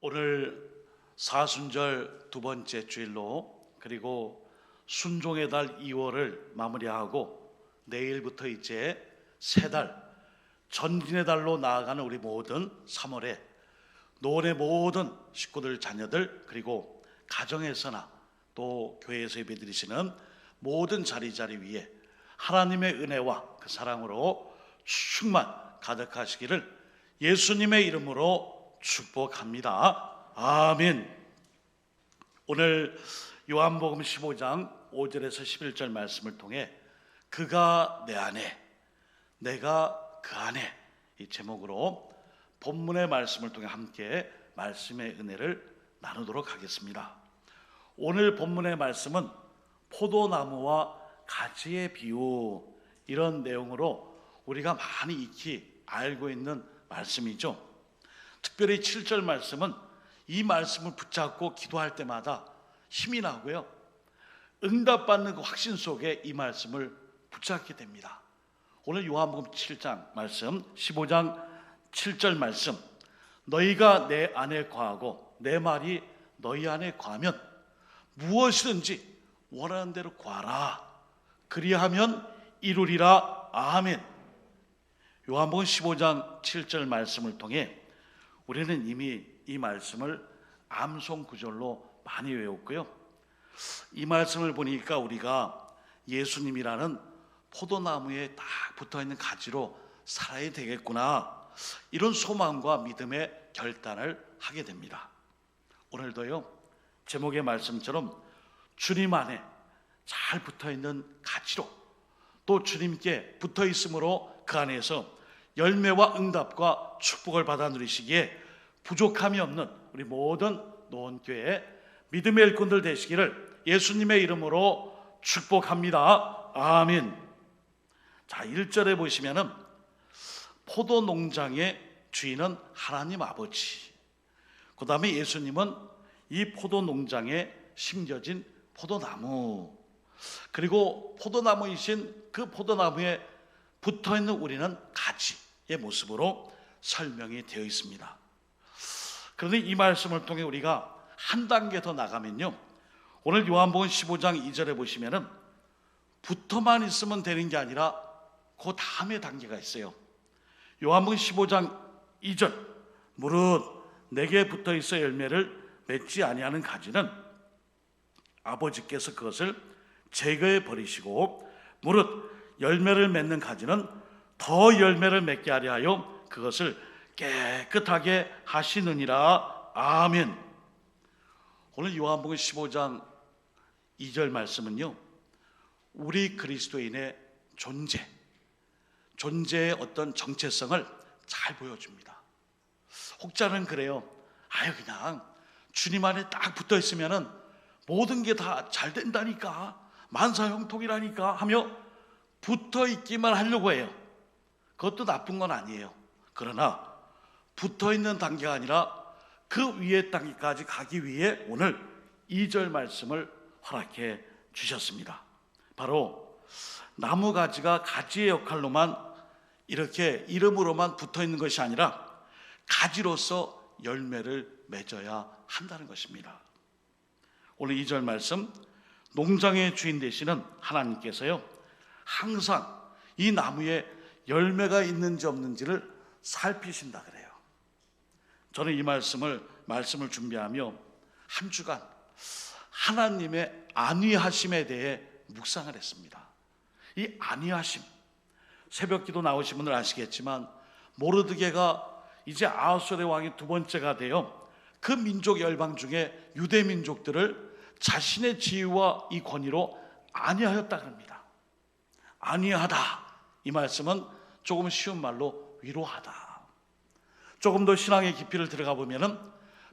오늘 사순절 두 번째 주일로, 그리고 순종의 달 2월을 마무리하고 내일부터 이제 세 달 전진의 달로 나아가는 우리 모든 3월에 노원의 모든 식구들, 자녀들, 그리고 가정에서나 또 교회에서 예배드리시는 모든 자리 위에 하나님의 은혜와 그 사랑으로 충만 가득하시기를 예수님의 이름으로 축복합니다. 아멘. 오늘 요한복음 15장 5절에서 11절 말씀을 통해 그가 내 안에, 내가 그 안에, 이 제목으로 본문의 말씀을 통해 함께 말씀의 은혜를 나누도록 하겠습니다. 오늘 본문의 말씀은 포도나무와 가지의 비유, 이런 내용으로 우리가 많이 익히 알고 있는 말씀이죠. 특별히 7절 말씀은 이 말씀을 붙잡고 기도할 때마다 힘이 나고요, 응답받는 그 확신 속에 이 말씀을 붙잡게 됩니다. 오늘 요한복음 7장 말씀, 15장 7절 말씀, 너희가 내 안에 거하고 내 말이 너희 안에 거하면 무엇이든지 원하는 대로 구하라, 그리하면 이루리라. 아멘. 요한복음 15장 7절 말씀을 통해 우리는 이미 이 말씀을 암송 구절로 많이 외웠고요, 이 말씀을 보니까 우리가 예수님이라는 포도나무에 딱 붙어있는 가지로 살아야 되겠구나, 이런 소망과 믿음의 결단을 하게 됩니다. 오늘도요, 제목의 말씀처럼 주님 안에 잘 붙어있는 가지로, 또 주님께 붙어있음으로 그 안에서 열매와 응답과 축복을 받아 누리시기에 부족함이 없는 우리 모든 노원교회 믿음의 일꾼들 되시기를 예수님의 이름으로 축복합니다. 아멘. 자, 1절에 보시면은 포도 농장의 주인은 하나님 아버지, 그 다음에 예수님은 이 포도 농장에 심겨진 포도나무, 그리고 포도나무이신 그 포도나무에 붙어있는 우리는 가지의 모습으로 설명이 되어 있습니다. 그런데 이 말씀을 통해 우리가 한 단계 더 나가면요, 오늘 요한복음 15장 2절에 보시면은 붙어만 있으면 되는 게 아니라 그 다음에 단계가 있어요. 요한복음 15장 2절, 무릇 내게 붙어 있어 열매를 맺지 아니하는 가지는 아버지께서 그것을 제거해 버리시고, 무릇 열매를 맺는 가지는 더 열매를 맺게 하려 하여 그것을 깨끗하게 하시느니라. 아멘. 오늘 요한복음 15장 2절 말씀은요, 우리 그리스도인의 존재의 어떤 정체성을 잘 보여줍니다. 혹자는 그래요. 그냥 주님 안에 딱 붙어 있으면은 모든 게 다 잘 된다니까, 만사형통이라니까 하며 붙어 있기만 하려고 해요. 그것도 나쁜 건 아니에요. 그러나 붙어 있는 단계가 아니라 그 위에 단계까지 가기 위해 오늘 2절 말씀을 허락해 주셨습니다. 바로 나무 가지가 가지의 역할로만, 이렇게 이름으로만 붙어 있는 것이 아니라 가지로서 열매를 맺어야 한다는 것입니다. 오늘 2절 말씀, 농장의 주인 되시는 하나님께서요, 항상 이 나무에 열매가 있는지 없는지를 살피신다 그래요. 저는 이 말씀을 준비하며 한 주간 하나님의 안위하심에 대해 묵상을 했습니다. 이 안위하심, 새벽기도 나오신 분들 아시겠지만 모르드게가 이제 아하수의 왕이 두 번째가 되어 그 민족 열방 중에 유대 민족들을 자신의 지위와 이 권위로 안위하였다 그럽니다. 안위하다, 이 말씀은 조금 쉬운 말로 위로하다. 조금 더 신앙의 깊이를 들어가 보면은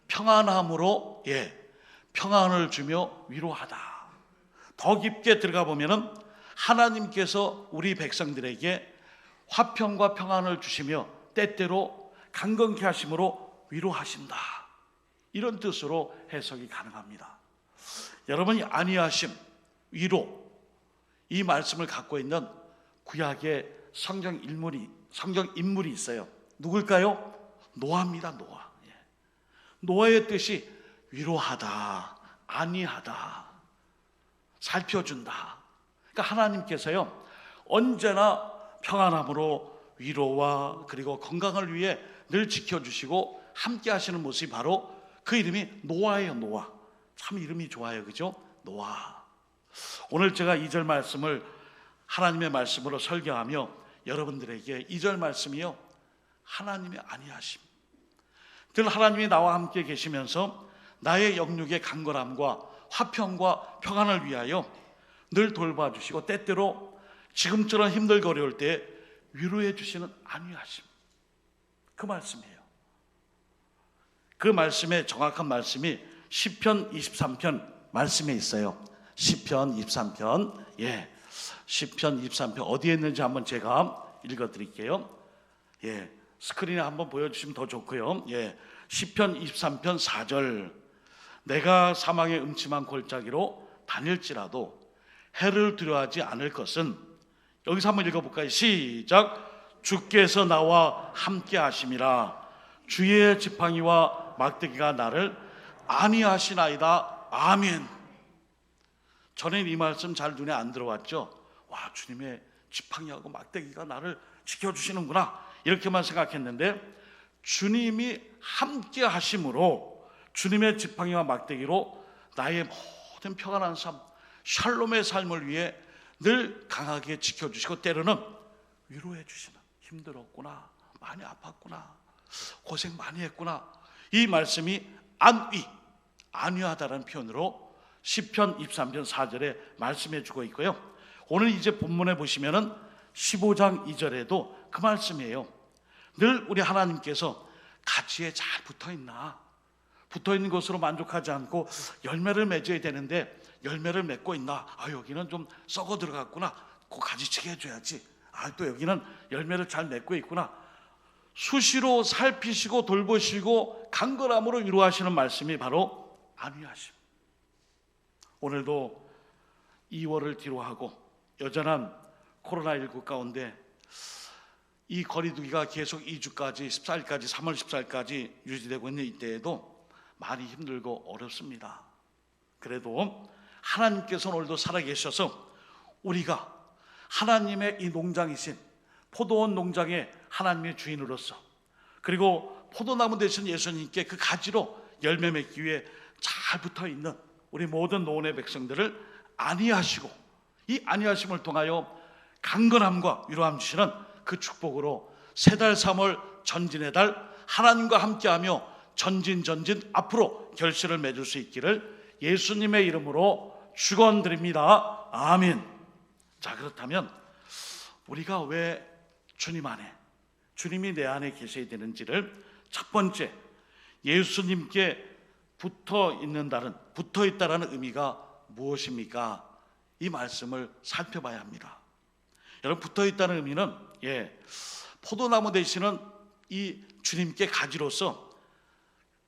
평안함으로, 평안을 주며 위로하다. 더 깊게 들어가 보면은 하나님께서 우리 백성들에게 화평과 평안을 주시며 때때로 강건케 하심으로 위로하신다, 이런 뜻으로 해석이 가능합니다. 여러분이 안위하심, 위로, 이 말씀을 갖고 있는 구약의 성경 인물이 있어요. 누굴까요? 노아입니다. 노아의 뜻이 위로하다, 안위하다, 살펴준다. 그러니까 하나님께서요 언제나 평안함으로 위로와 그리고 건강을 위해 늘 지켜주시고 함께 하시는 모습이 바로 그 이름이 노아예요. 노아. 참 이름이 좋아요, 그죠? 노아. 오늘 제가 2절 말씀을 하나님의 말씀으로 설교하며 여러분들에게 2절 말씀이요 하나님의 안위하심. 늘 하나님이 나와 함께 계시면서 나의 영육의 강건함과 화평과 평안을 위하여 늘 돌봐주시고 때때로 지금처럼 힘들고 어려울 때 위로해 주시는 안위하심. 그 말씀이에요. 그 말씀의 정확한 말씀이 시편 23편 말씀에 있어요. 시편 23편. 예. 시편 23편 어디에 있는지 한번 제가 읽어 드릴게요. 예. 스크린에 한번 보여주시면 더 좋고요. 예. 시편 23편 4절. 내가 사망의 음침한 골짜기로 다닐지라도 해를 두려워하지 않을 것은, 여기서 한번 읽어볼까요? 시작. 주께서 나와 함께 하심이라. 주의 지팡이와 막대기가 나를 안위하시나이다. 아멘. 전엔 이 말씀 잘 눈에 안 들어왔죠? 와, 주님의 지팡이하고 막대기가 나를 지켜주시는구나 이렇게만 생각했는데, 주님이 함께 하심으로 주님의 지팡이와 막대기로 나의 모든 평안한 삶, 샬롬의 삶을 위해 늘 강하게 지켜주시고 때로는 위로해 주시는, 힘들었구나, 많이 아팠구나, 고생 많이 했구나, 이 말씀이 안위하다라는 표현으로 시편 23편 4절에 말씀해 주고 있고요. 오늘 이제 본문에 보시면은 15장 2절에도 그 말씀이에요. 늘 우리 하나님께서 가지에 잘 붙어있나, 붙어있는 것으로 만족하지 않고 열매를 맺어야 되는데 열매를 맺고 있나, 여기는 좀 썩어 들어갔구나, 그 가지치기 해줘야지, 또 여기는 열매를 잘 맺고 있구나, 수시로 살피시고 돌보시고 강건함으로 위로하시는 말씀이 바로 안위하심. 오늘도 2월을 뒤로하고 여전한 코로나19 가운데 이 거리두기가 계속 2주까지 14일까지 3월 14일까지 유지되고 있는 이때에도 많이 힘들고 어렵습니다. 그래도 하나님께서 오늘도 살아계셔서 우리가 하나님의 이 농장이신 포도원 농장의 하나님의 주인으로서, 그리고 포도나무 되신 예수님께 그 가지로 열매 맺기 위해 잘 붙어있는 우리 모든 노원의 백성들을 안위하시고 이 안위하심을 통하여 강건함과 위로함 주시는 그 축복으로 새 달 3월 전진의 달 하나님과 함께하며 전진 앞으로 결실을 맺을 수 있기를 예수님의 이름으로 축원드립니다. 아멘. 자, 그렇다면 우리가 왜 주님 안에, 주님이 내 안에 계셔야 되는지를 첫 번째, 예수님께 붙어있다라는 의미가 무엇입니까? 이 말씀을 살펴봐야 합니다. 여러분, 붙어있다는 의미는 포도나무 되시는 이 주님께 가지로서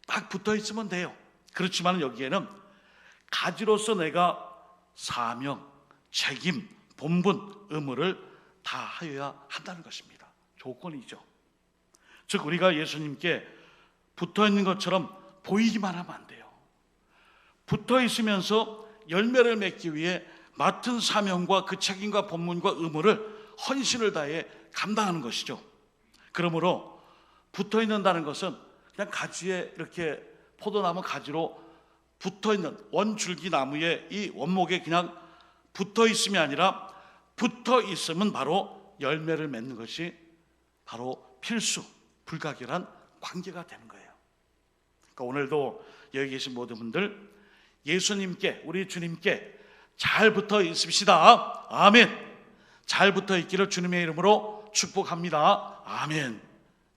딱 붙어있으면 돼요. 그렇지만 여기에는 가지로서 내가 사명, 책임, 본분, 의무를 다 하여야 한다는 것입니다. 조건이죠. 즉 우리가 예수님께 붙어있는 것처럼 보이기만 하면 안 돼요. 붙어있으면서 열매를 맺기 위해 맡은 사명과 그 책임과 본분과 의무를 헌신을 다해 감당하는 것이죠. 그러므로 붙어있는다는 것은 그냥 가지에 이렇게 포도나무 가지로 붙어있는 원줄기 나무의 이 원목에 그냥 붙어있음이 아니라 붙어있으면 바로 열매를 맺는 것이 바로 필수, 불가결한 관계가 되는 거예요. 그러니까 오늘도 여기 계신 모든 분들 예수님께, 우리 주님께 잘 붙어 있읍시다. 아멘. 잘 붙어 있기를 주님의 이름으로 축복합니다. 아멘.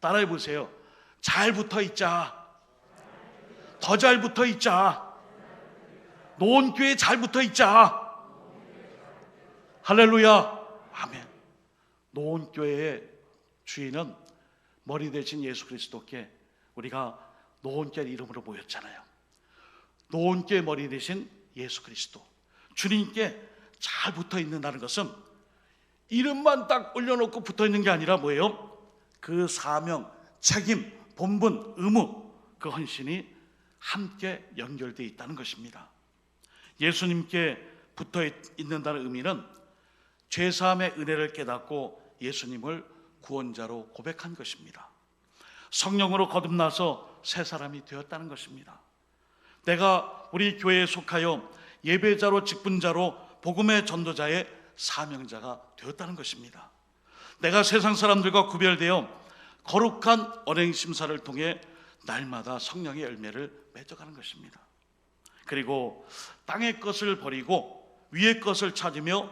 따라해 보세요. 잘 붙어 있자. 더 잘 붙어 있자. 노원교회에 잘 붙어 있자. 할렐루야. 아멘. 노원교회의 주인은 머리 대신 예수 그리스도께 우리가 노원교회 이름으로 모였잖아요. 노원교회 머리 대신 예수 그리스도, 주님께 잘 붙어 있는다는 것은 이름만 딱 올려놓고 붙어 있는 게 아니라 뭐예요? 그 사명, 책임, 본분, 의무, 그 헌신이 함께 연결되어 있다는 것입니다. 예수님께 붙어 있는다는 의미는 죄사함의 은혜를 깨닫고 예수님을 구원자로 고백한 것입니다. 성령으로 거듭나서 새 사람이 되었다는 것입니다. 내가 우리 교회에 속하여 예배자로 직분자로 복음의 전도자의 사명자가 되었다는 것입니다. 내가 세상 사람들과 구별되어 거룩한 언행 심사를 통해 날마다 성령의 열매를 맺어가는 것입니다. 그리고 땅의 것을 버리고 위의 것을 찾으며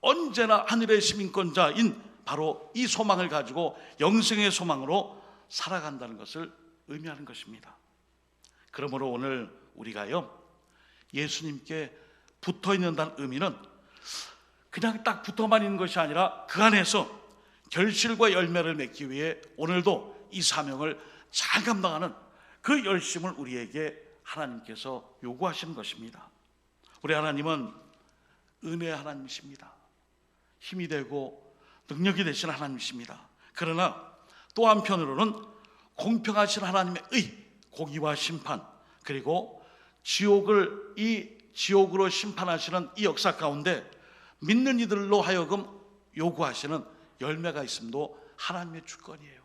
언제나 하늘의 시민권자인 바로 이 소망을 가지고 영생의 소망으로 살아간다는 것을 의미하는 것입니다. 그러므로 오늘 우리가요, 예수님께 붙어 있는다는 의미는 그냥 딱 붙어만 있는 것이 아니라 그 안에서 결실과 열매를 맺기 위해 오늘도 이 사명을 잘 감당하는 그 열심을 우리에게 하나님께서 요구하시는 것입니다. 우리 하나님은 은혜의 하나님이십니다. 힘이 되고 능력이 되신 하나님이십니다. 그러나 또 한편으로는 공평하신 하나님의 공의와 심판, 그리고 지옥으로 심판하시는 이 역사 가운데 믿는 이들로 하여금 요구하시는 열매가 있음도 하나님의 주권이에요.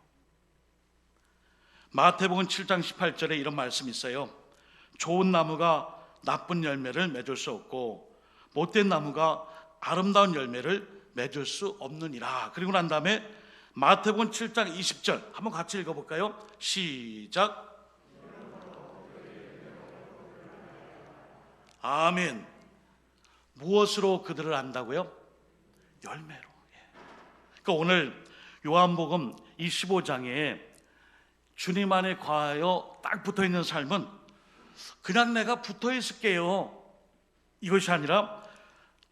마태복음 7장 18절에 이런 말씀이 있어요. 좋은 나무가 나쁜 열매를 맺을 수 없고 못된 나무가 아름다운 열매를 맺을 수 없느니라. 그리고 난 다음에 마태복음 7장 20절 한번 같이 읽어볼까요? 시작. 아멘. 무엇으로 그들을 안다고요? 열매로. 그러니까 오늘 요한복음 25장에 주님 안에 거하여 딱 붙어있는 삶은 그냥 내가 붙어있을게요, 이것이 아니라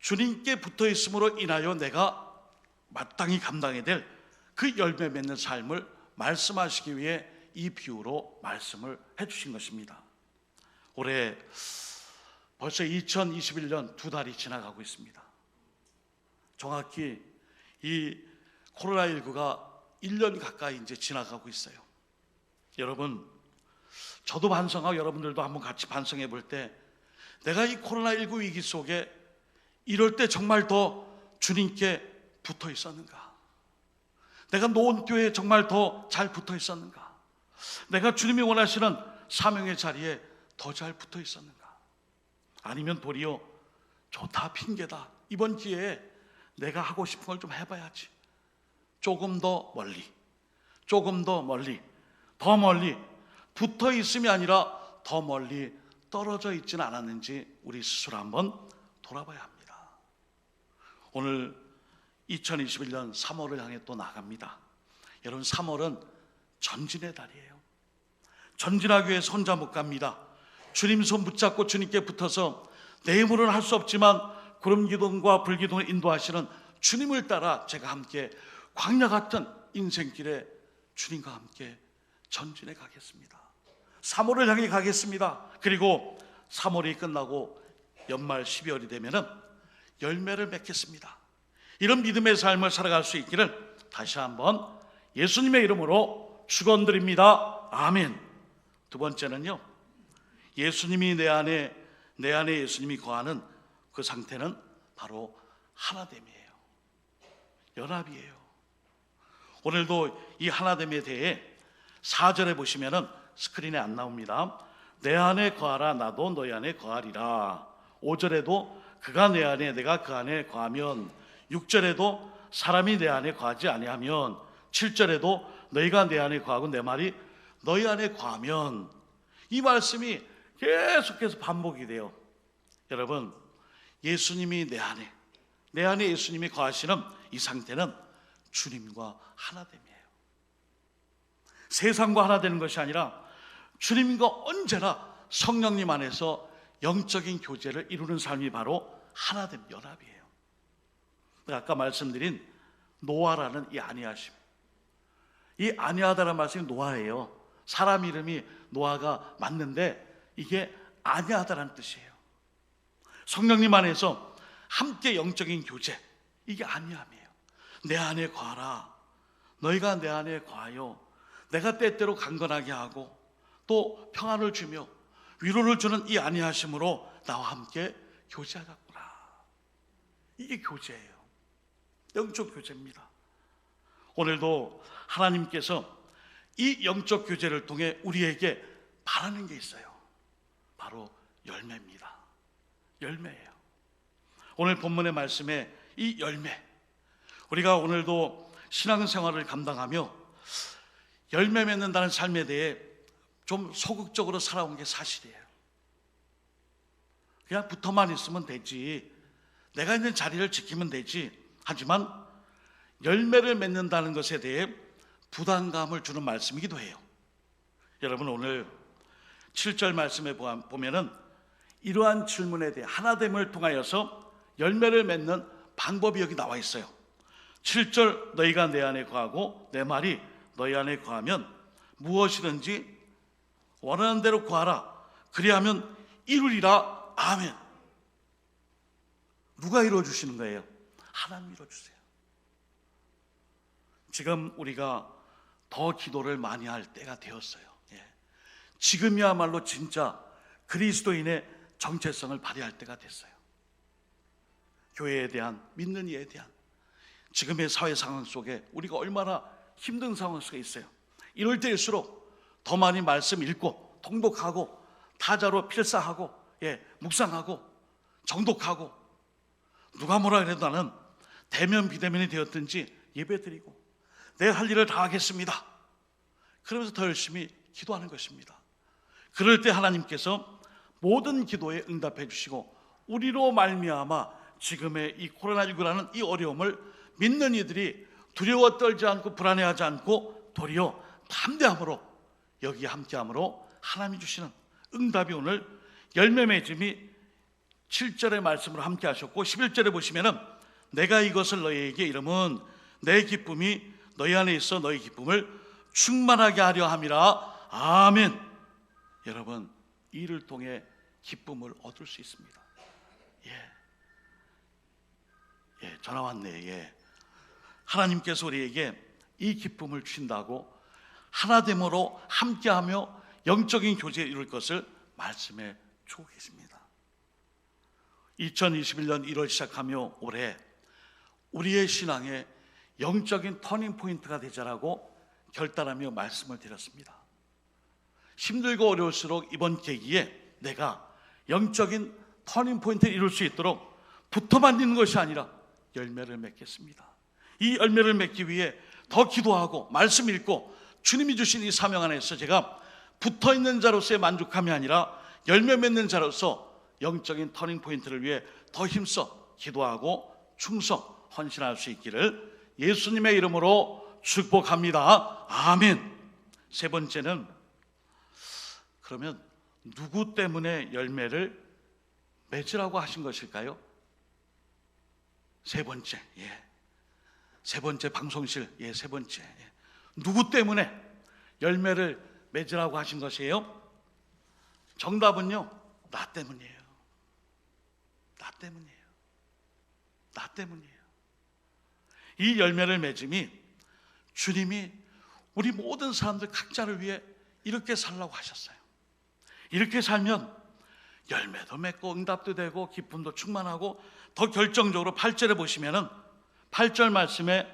주님께 붙어있음으로 인하여 내가 마땅히 감당해야 될 그 열매 맺는 삶을 말씀하시기 위해 이 비유로 말씀을 해주신 것입니다. 올해 벌써 2021년 2달이 지나가고 있습니다. 정확히 이 코로나19가 1년 가까이 이제 지나가고 있어요. 여러분, 저도 반성하고 여러분들도 한번 같이 반성해 볼 때, 내가 이 코로나19 위기 속에 이럴 때 정말 더 주님께 붙어 있었는가? 내가 노원교회에 정말 더 잘 붙어 있었는가? 내가 주님이 원하시는 사명의 자리에 더 잘 붙어 있었는가? 아니면 도리어 좋다, 핑계다, 이번 기회에 내가 하고 싶은 걸 좀 해봐야지, 조금 더 멀리, 조금 더 멀리, 더 멀리 붙어 있음이 아니라 더 멀리 떨어져 있지는 않았는지 우리 스스로 한번 돌아봐야 합니다. 오늘 2021년 3월을 향해 또 나갑니다. 여러분, 3월은 전진의 달이에요. 전진하기 위해서 혼자 못 갑니다. 주님 손 붙잡고 주님께 붙어서 내 힘으로는 할 수 없지만 구름 기둥과 불 기둥을 인도하시는 주님을 따라 제가 함께 광야 같은 인생길에 주님과 함께 전진해 가겠습니다. 3월을 향해 가겠습니다. 그리고 3월이 끝나고 연말 12월이 되면은 열매를 맺겠습니다. 이런 믿음의 삶을 살아갈 수 있기를 다시 한번 예수님의 이름으로 축원드립니다. 아멘. 두 번째는요, 예수님이 내 안에 예수님이 거하는 그 상태는 바로 하나됨이에요. 연합이에요. 오늘도 이 하나됨에 대해 4절에 보시면은 스크린에 안 나옵니다. 내 안에 거하라, 나도 너희 안에 거하리라. 5절에도 그가 내 안에 내가 그 안에 거하면, 6절에도 사람이 내 안에 거하지 아니하면, 7절에도 너희가 내 안에 거하고 내 말이 너희 안에 거하면, 이 말씀이 계속해서 반복이 돼요. 여러분, 예수님이 내 안에 예수님이 거하시는 이 상태는 주님과 하나됨이에요. 세상과 하나 되는 것이 아니라 주님과 언제나 성령님 안에서 영적인 교제를 이루는 삶이 바로 하나됨, 연합이에요. 아까 말씀드린 노아라는 이 안위하심, 이 안위하다라는 말씀이 노아예요. 사람 이름이 노아가 맞는데 이게 안위하다라는 뜻이에요. 성령님 안에서 함께 영적인 교제, 이게 안위함이에요. 내 안에 거하라, 너희가 내 안에 거하여 내가 때때로 강건하게 하고 또 평안을 주며 위로를 주는 이 안위하심으로 나와 함께 교제하겠구나. 이게 교제예요. 영적 교제입니다. 오늘도 하나님께서 이 영적 교제를 통해 우리에게 바라는 게 있어요. 바로 열매입니다. 열매예요. 오늘 본문의 말씀에 이 열매, 우리가 오늘도 신앙생활을 감당하며 열매 맺는다는 삶에 대해 좀 소극적으로 살아온 게 사실이에요. 그냥 붙어만 있으면 되지, 내가 있는 자리를 지키면 되지. 하지만 열매를 맺는다는 것에 대해 부담감을 주는 말씀이기도 해요. 여러분, 오늘 7절 말씀에 보면은 이러한 질문에 대해 하나됨을 통하여서 열매를 맺는 방법이 여기 나와 있어요. 7절, 너희가 내 안에 거하고 내 말이 너희 안에 거하면 무엇이든지 원하는 대로 구하라. 그리하면 이루리라. 아멘. 누가 이루어주시는 거예요? 하나님 이루어주세요. 지금 우리가 더 기도를 많이 할 때가 되었어요. 지금이야말로 진짜 그리스도인의 정체성을 발휘할 때가 됐어요. 교회에 대한, 믿는 이에 대한 지금의 사회 상황 속에 우리가 얼마나 힘든 상황 속에 있어요. 이럴 때일수록 더 많이 말씀 읽고 통독하고 타자로 필사하고 묵상하고 정독하고, 누가 뭐라 그래도 나는 대면 비대면이 되었든지 예배드리고 내 할 일을 다 하겠습니다. 그러면서 더 열심히 기도하는 것입니다. 그럴 때 하나님께서 모든 기도에 응답해 주시고 우리로 말미암아 지금의 이 코로나19라는 이 어려움을 믿는 이들이 두려워 떨지 않고 불안해하지 않고 도리어 담대함으로 여기에 함께함으로 하나님이 주시는 응답이 오늘 열매 맺음이 7절의 말씀으로 함께 하셨고, 11절에 보시면은 내가 이것을 너희에게 이름은 내 기쁨이 너희 안에 있어 너희 기쁨을 충만하게 하려 함이라. 아멘. 여러분, 이를 통해 기쁨을 얻을 수 있습니다. 전화 왔네. 하나님께서 우리에게 이 기쁨을 주신다고 하나됨으로 함께하며 영적인 교제를 이룰 것을 말씀해 주고 계십니다. 2021년 1월 시작하며 올해 우리의 신앙의 영적인 터닝포인트가 되자라고 결단하며 말씀을 드렸습니다. 힘들고 어려울수록 이번 계기에 내가 영적인 터닝포인트를 이룰 수 있도록 붙어만 있는 것이 아니라 열매를 맺겠습니다. 이 열매를 맺기 위해 더 기도하고 말씀 읽고 주님이 주신 이 사명 안에서 제가 붙어있는 자로서의 만족함이 아니라 열매 맺는 자로서 영적인 터닝포인트를 위해 더 힘써 기도하고 충성 헌신할 수 있기를 예수님의 이름으로 축복합니다. 아멘. 세 번째는, 그러면 누구 때문에 열매를 맺으라고 하신 것일까요? 세 번째, 세 번째 방송실, 세 번째, 누구 때문에 열매를 맺으라고 하신 것이에요? 정답은요, 나 때문이에요. 나 때문이에요. 나 때문이에요. 이 열매를 맺음이 주님이 우리 모든 사람들 각자를 위해 이렇게 살라고 하셨어요. 이렇게 살면 열매도 맺고 응답도 되고 기쁨도 충만하고, 더 결정적으로 8절에 보시면은 8절 말씀에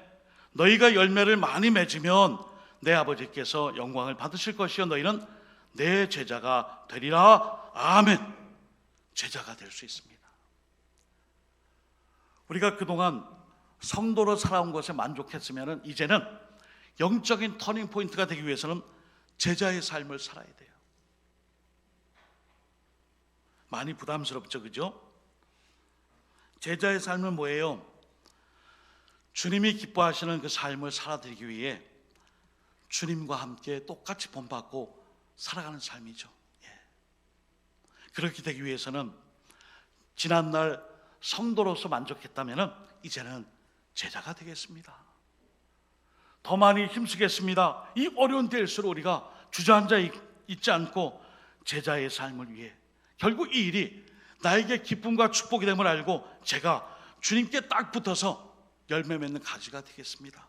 너희가 열매를 많이 맺으면 내 아버지께서 영광을 받으실 것이요 너희는 내 제자가 되리라. 아멘. 제자가 될 수 있습니다. 우리가 그동안 성도로 살아온 것에 만족했으면 이제는 영적인 터닝 포인트가 되기 위해서는 제자의 삶을 살아야 돼요. 많이 부담스럽죠, 그죠? 제자의 삶은 뭐예요? 주님이 기뻐하시는 그 삶을 살아드리기 위해 주님과 함께 똑같이 본받고 살아가는 삶이죠. 그렇게 되기 위해서는 지난날 성도로서 만족했다면 이제는 제자가 되겠습니다. 더 많이 힘쓰겠습니다. 이 어려운 때일수록 우리가 주저앉아 있지 않고 제자의 삶을 위해, 결국 이 일이 나에게 기쁨과 축복이 됨을 알고 제가 주님께 딱 붙어서 열매 맺는 가지가 되겠습니다.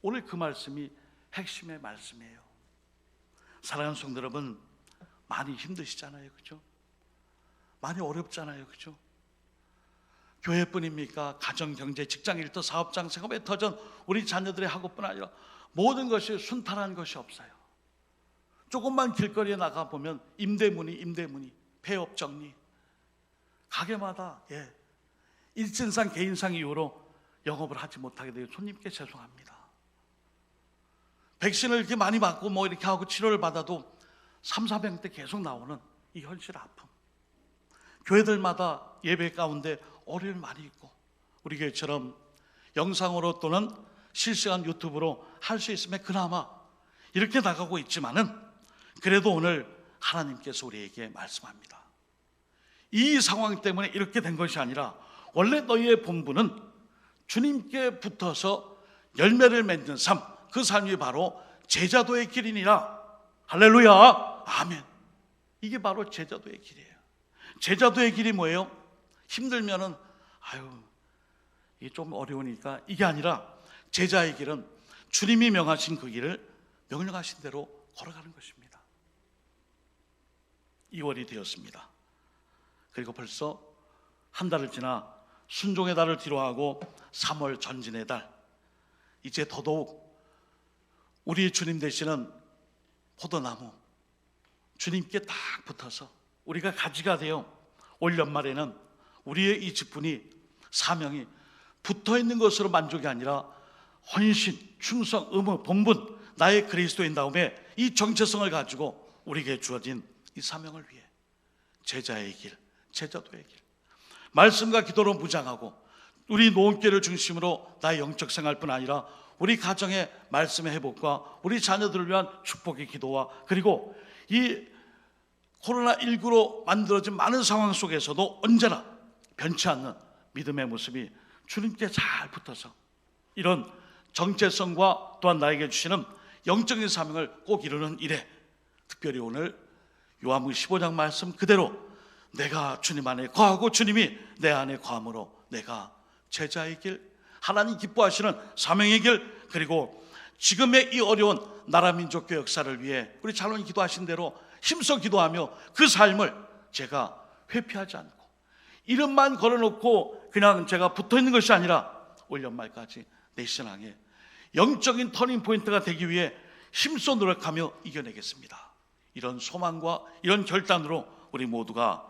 오늘 그 말씀이 핵심의 말씀이에요. 사랑하는 성도 여러분, 많이 힘드시잖아요, 그죠? 많이 어렵잖아요, 그죠? 교회뿐입니까? 가정, 경제, 직장, 일터, 사업장, 생업의 터전, 우리 자녀들의 학업뿐 아니라 모든 것이 순탄한 것이 없어요. 조금만 길거리에 나가보면 임대문이 폐업 정리, 가게마다 일진상 개인상 이유로 영업을 하지 못하게 돼요. 손님께 죄송합니다. 백신을 이렇게 많이 맞고 뭐 이렇게 하고 치료를 받아도 3, 4병 계속 나오는 이 현실 아픔. 교회들마다 예배 가운데 어려움이 많이 있고, 우리 교회처럼 영상으로 또는 실시간 유튜브로 할 수 있으면 그나마 이렇게 나가고 있지만은, 그래도 오늘 하나님께서 우리에게 말씀합니다. 이 상황 때문에 이렇게 된 것이 아니라 원래 너희의 본분은 주님께 붙어서 열매를 맺는 삶, 그 삶이 바로 제자도의 길이니라. 할렐루야, 아멘. 이게 바로 제자도의 길이에요. 제자도의 길이 뭐예요? 힘들면은 이게 좀 어려우니까, 이게 아니라 제자의 길은 주님이 명하신 그 길을 명령하신 대로 걸어가는 것입니다. 2월이 되었습니다. 그리고 벌써 한 달을 지나 순종의 달을 뒤로하고 3월 전진의 달, 이제 더더욱 우리 주님 되시는 포도나무, 주님께 딱 붙어서 우리가 가지가 되어 올 연말에는 우리의 이 직분이, 사명이 붙어있는 것으로 만족이 아니라 헌신, 충성, 의무, 본분, 나의 그리스도인 다음에 이 정체성을 가지고 우리에게 주어진 이 사명을 위해 제자의 길, 제자도의 길, 말씀과 기도로 무장하고 우리 노원교회를 중심으로 나의 영적 생활뿐 아니라 우리 가정의 말씀의 회복과 우리 자녀들을 위한 축복의 기도와, 그리고 이 코로나19로 만들어진 많은 상황 속에서도 언제나 변치 않는 믿음의 모습이 주님께 잘 붙어서 이런 정체성과 또한 나에게 주시는 영적인 사명을 꼭 이루는 일에, 특별히 오늘 요한복음 15장 말씀 그대로 내가 주님 안에 거하고 주님이 내 안에 거함으로 내가 제자의 길, 하나님 기뻐하시는 사명의 길, 그리고 지금의 이 어려운 나라 민족교 역사를 위해 우리 잘론 기도하신 대로 힘써 기도하며 그 삶을 제가 회피하지 않고 이름만 걸어놓고 그냥 제가 붙어있는 것이 아니라 올 연말까지 내 신앙의 영적인 터닝포인트가 되기 위해 힘써 노력하며 이겨내겠습니다. 이런 소망과 이런 결단으로 우리 모두가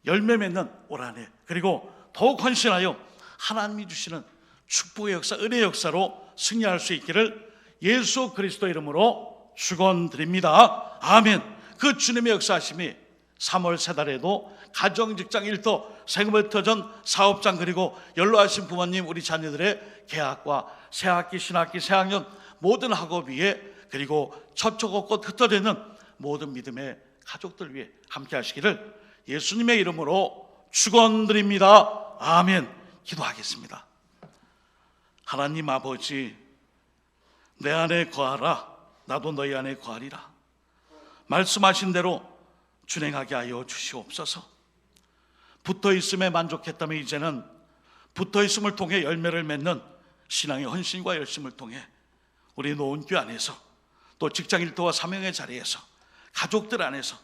열매 맺는 올 한 해, 그리고 더욱 헌신하여 하나님이 주시는 축복의 역사, 은혜의 역사로 승리할 수 있기를 예수 그리스도 이름으로 축원드립니다. 아멘. 그 주님의 역사하심이 3월 세 달에도 가정, 직장, 일터, 생업의 터전, 사업장, 그리고 연로하신 부모님, 우리 자녀들의 개학과 새학기, 신학기, 새학년 모든 학업 위에, 그리고 처초겁고 흩어져 있는 모든 믿음의 가족들 위해 함께 하시기를 예수님의 이름으로 축원드립니다. 아멘. 기도하겠습니다. 하나님 아버지, 내 안에 거하라. 나도 너희 안에 거하리라. 말씀하신 대로 준행하게 하여 주시옵소서. 붙어있음에 만족했다면 이제는 붙어있음을 통해 열매를 맺는 신앙의 헌신과 열심을 통해 우리 노원교회 안에서, 또 직장 일터와 사명의 자리에서, 가족들 안에서,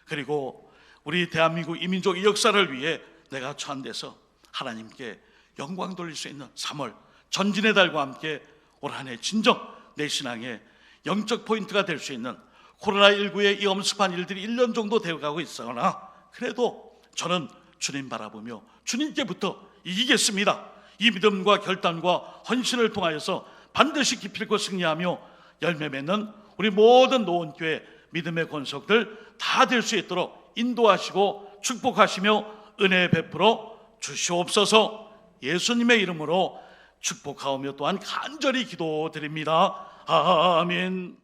그리고 우리 대한민국 이민족 이 역사를 위해 내가 처한돼서 하나님께 영광 돌릴 수 있는 3월 전진의 달과 함께 올 한 해 진정 내 신앙의 영적 포인트가 될 수 있는, 코로나19의 이 엄습한 일들이 1년 정도 되어가고 있으나 그래도 저는 주님 바라보며 주님께부터 이기겠습니다. 이 믿음과 결단과 헌신을 통하여서 반드시 기필코 승리하며 열매 맺는 우리 모든 노원교회 믿음의 권속들 다 될 수 있도록 인도하시고 축복하시며 은혜 베풀어 주시옵소서. 예수님의 이름으로 축복하오며 또한 간절히 기도드립니다. 아멘.